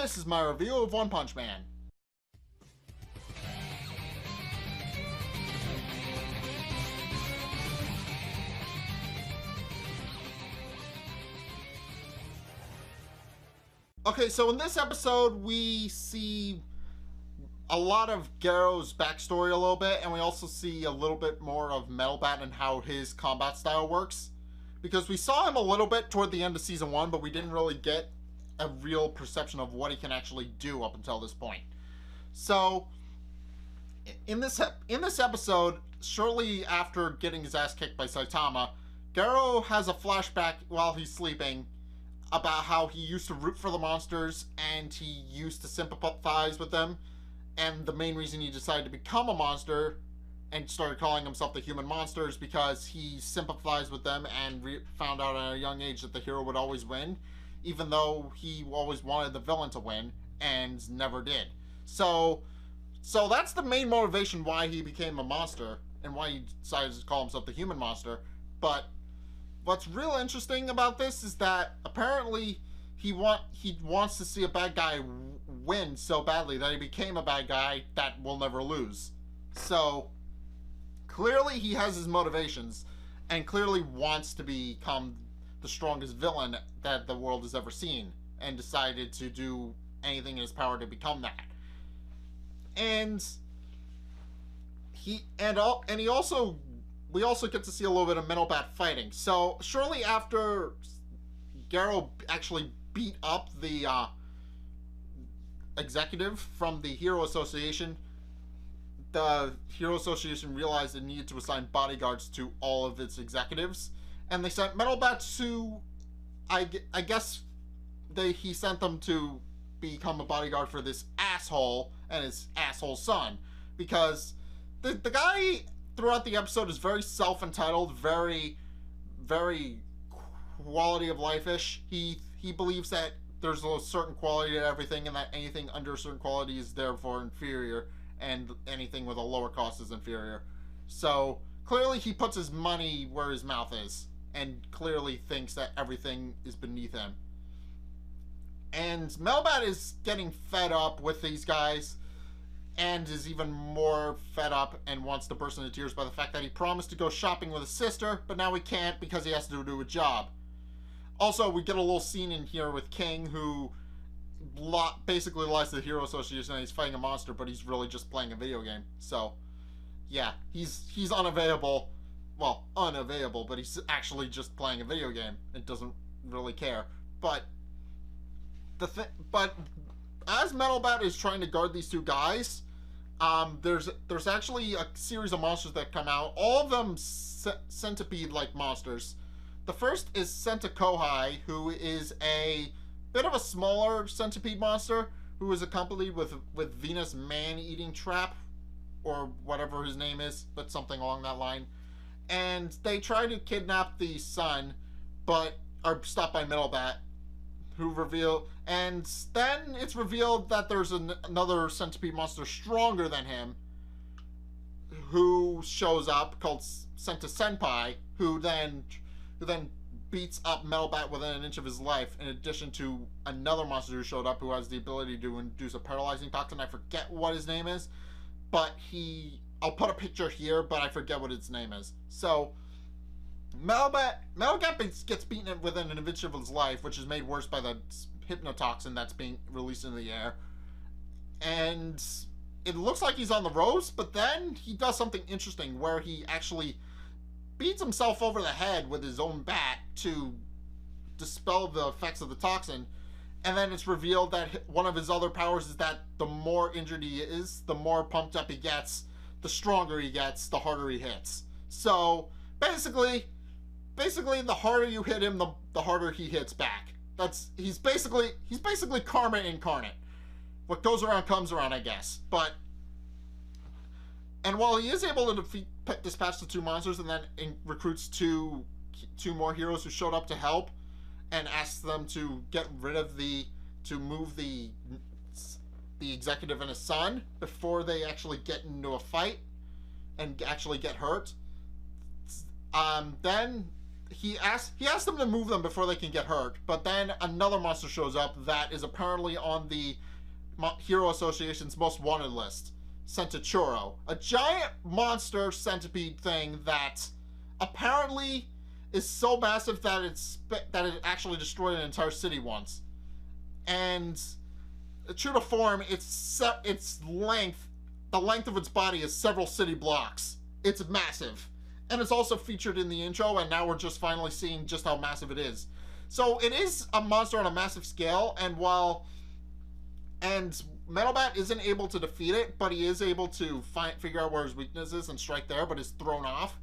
this is my review of One Punch Man. Okay, so in this episode, we see a lot of Garo's backstory a little bit, and we also see a little bit more of Metal Bat and how his combat style works. Because we saw him a little bit toward the end of Season 1, but we didn't really get a real perception of what he can actually do up until this point. So, in this episode, shortly after getting his ass kicked by Saitama, Garo has a flashback while he's sleeping about how he used to root for the monsters and he used to sympathize with them, and the main reason he decided to become a monster and started calling himself the Human Monster is because he sympathized with them and found out at a young age that the hero would always win, even though he always wanted the villain to win and never did. So that's the main motivation why he became a monster and why he decided to call himself the Human Monster. But what's real interesting about this is that apparently he wants to see a bad guy win so badly that he became a bad guy that will never lose. So clearly he has his motivations and clearly wants to become the strongest villain that the world has ever seen, and decided to do anything in his power to become that. And we also get to see a little bit of Metal Bat fighting. So shortly after Garo actually beat up the executive from the Hero Association, the Hero Association realized it needed to assign bodyguards to all of its executives, and they sent Metal Bat to, I guess he sent them to become a bodyguard for this asshole and his asshole son, because the guy throughout the episode is very self-entitled, very, very quality of life-ish. He believes that there's a certain quality to everything, and that anything under a certain quality is therefore inferior, and anything with a lower cost is inferior. So clearly he puts his money where his mouth is, and clearly thinks that everything is beneath him. And Melbat is getting fed up with these guys, and is even more fed up and wants to burst into tears by the fact that he promised to go shopping with his sister, but now he can't because he has to do a job. Also, we get a little scene in here with King, who basically lies to the Hero Association and he's fighting a monster, but he's really just playing a video game. So, yeah, he's unavailable. Well, unavailable, but he's actually just playing a video game and doesn't really care. But as Metal Bat is trying to guard these two guys, there's actually a series of monsters that come out, all of them centipede-like monsters. The first is Centicohai, who is a bit of a smaller centipede monster, who is accompanied with Venus Man-Eating Trap, or whatever his name is, but something along that line. And they try to kidnap the son, but are stopped by Metal Bat, and then it's revealed that there's another centipede monster stronger than him, who shows up, called Senta Senpai, who then beats up Metal Bat within an inch of his life, in addition to another monster who showed up who has the ability to induce a paralyzing toxin. I forget what his name is, but I'll put a picture here, but I forget what its name is. So Metal Bat gets beaten within an inch of his life, which is made worse by the hypnotoxin that's being released into the air. And it looks like he's on the ropes, but then he does something interesting where he actually beats himself over the head with his own bat to dispel the effects of the toxin. And then it's revealed that one of his other powers is that the more injured he is, the more pumped up he gets, the stronger he gets, the harder he hits. So basically the harder you hit him, the harder he hits back. He's basically karma incarnate. What goes around comes around, I guess. And while he is able to dispatch the two monsters, and then recruits two more heroes who showed up to help, and asks them to get rid of to move the executive and his son before they actually get into a fight and actually get hurt. Then he asks them to move them before they can get hurt, but then another monster shows up that is apparently on the Hero Association's most wanted list. Centachuro, a giant monster centipede thing that apparently is so massive that it actually destroyed an entire city once. And true to form, its length, the length of its body is several city blocks. It's massive. And it's also featured in the intro, and now we're just finally seeing just how massive it is. So it is a monster on a massive scale, and Metalbat isn't able to defeat it, but he is able to figure out where his weakness is and strike there, but is thrown off.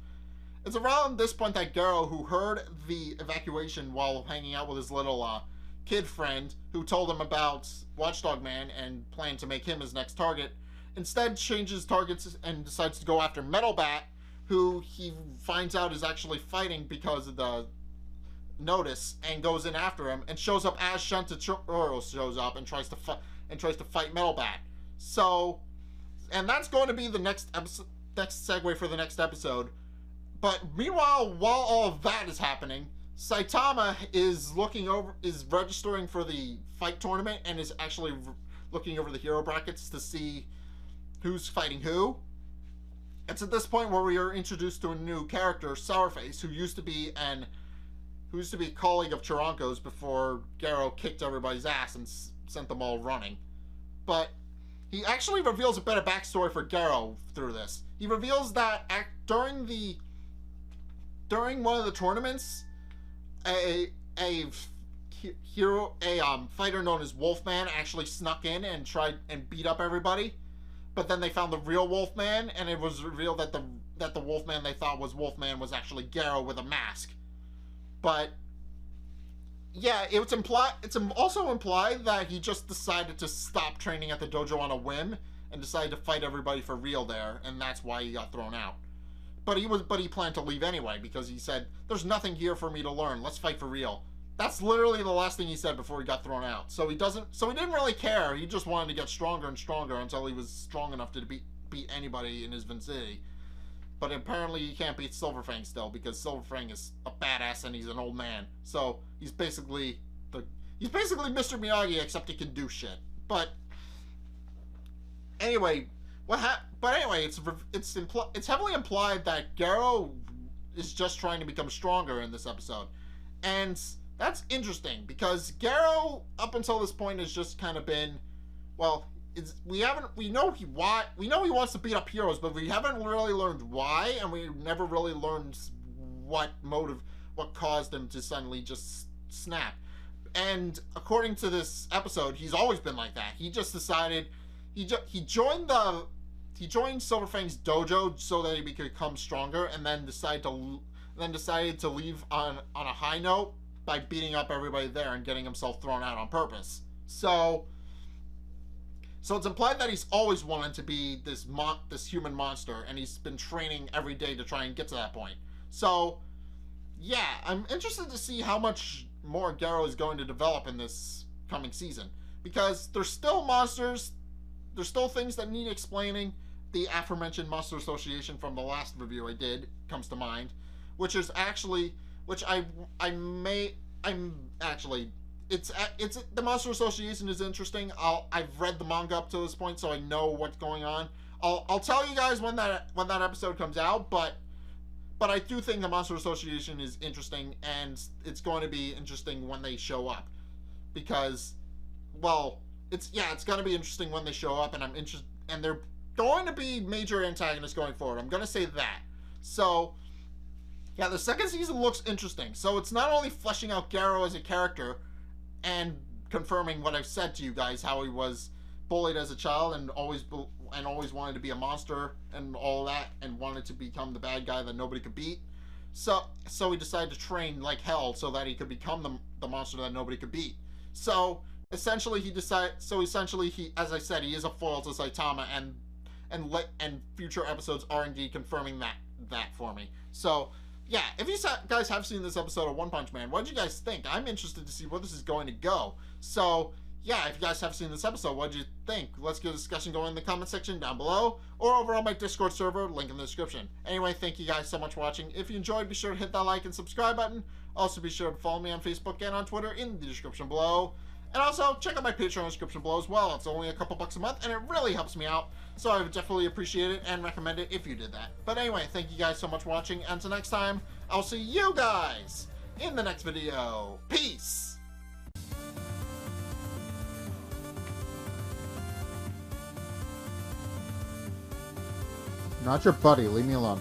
It's around this point that Garo, who heard the evacuation while hanging out with his little kid friend, who told him about Watchdog Man and planned to make him his next target, instead changes targets and decides to go after Metalbat, who he finds out is actually fighting because of the notice, and goes in after him and shows up as Shantachoro shows up and tries to fight Metalbat. So, and that's going to be the next segue for the next episode. But meanwhile, while all of that is happening, Saitama is registering for the fight tournament and is actually looking over the hero brackets to see who's fighting who. It's at this point where we are introduced to a new character, Sourface, who used to be a colleague of Chiranko's before Garo kicked everybody's ass and sent them all running. But he actually reveals a bit of backstory for Garo through this. He reveals that during one of the tournaments, a fighter known as Wolfman actually snuck in and tried and beat up everybody. But then they found the real Wolfman, and it was revealed that the Wolfman they thought was Wolfman was actually Garo with a mask. But yeah, it's also implied that he just decided to stop training at the dojo on a whim and decided to fight everybody for real there, and that's why he got thrown out. But he planned to leave anyway because he said, "There's nothing here for me to learn. Let's fight for real." That's literally the last thing he said before he got thrown out. So he didn't really care. He just wanted to get stronger and stronger until he was strong enough to beat anybody in his vicinity. But apparently he can't beat Silverfang still because Silverfang is a badass and he's an old man. So he's basically Mr. Miyagi, except he can do shit. But anyway, it's heavily implied that Garo is just trying to become stronger in this episode. And that's interesting because Garo up until this point has just kind of been, well, we know he wants to beat up heroes, but we haven't really learned why, and we never really learned what caused him to suddenly just snap. And according to this episode, he's always been like that. He just decided he joined Silverfang's dojo so that he could become stronger, and then decided to leave on a high note by beating up everybody there and getting himself thrown out on purpose. So it's implied that he's always wanted to be this human monster, and he's been training every day to try and get to that point. So yeah, I'm interested to see how much more Garo is going to develop in this coming season, because there's still monsters, there's still things that need explaining. The aforementioned Monster Association from the last review I did comes to mind, which is actually, it's the Monster Association is interesting. I've read the manga up to this point, so I know what's going on. I'll tell you guys when that episode comes out, but I do think the Monster Association is interesting, and it's going to be interesting when they show up, because, well, it's going to be interesting when they show up, and I'm interested, and they're going to be major antagonists going forward. I'm going to say that. So yeah, the second season looks interesting. So it's not only fleshing out Garo as a character and confirming what I've said to you guys, how he was bullied as a child and always wanted to be a monster and all that, and wanted to become the bad guy that nobody could beat. So he decided to train like hell so that he could become the monster that nobody could beat. So essentially he, as I said, he is a foil to Saitama, and future episodes are indeed confirming that for me. So yeah, if you guys have seen this episode of One Punch Man, what did you guys think? I'm interested to see where this is going to go. So yeah, if you guys have seen this episode, what did you think? Let's get a discussion going in the comment section down below, or over on my Discord server, link in the description. Anyway, thank you guys so much for watching. If you enjoyed, be sure to hit that like and subscribe button. Also, be sure to follow me on Facebook and on Twitter in the description below. And also, check out my Patreon description below as well. It's only a couple bucks a month, and it really helps me out. So I would definitely appreciate it and recommend it if you did that. But anyway, thank you guys so much for watching. And until next time, I'll see you guys in the next video. Peace! Not your buddy. Leave me alone.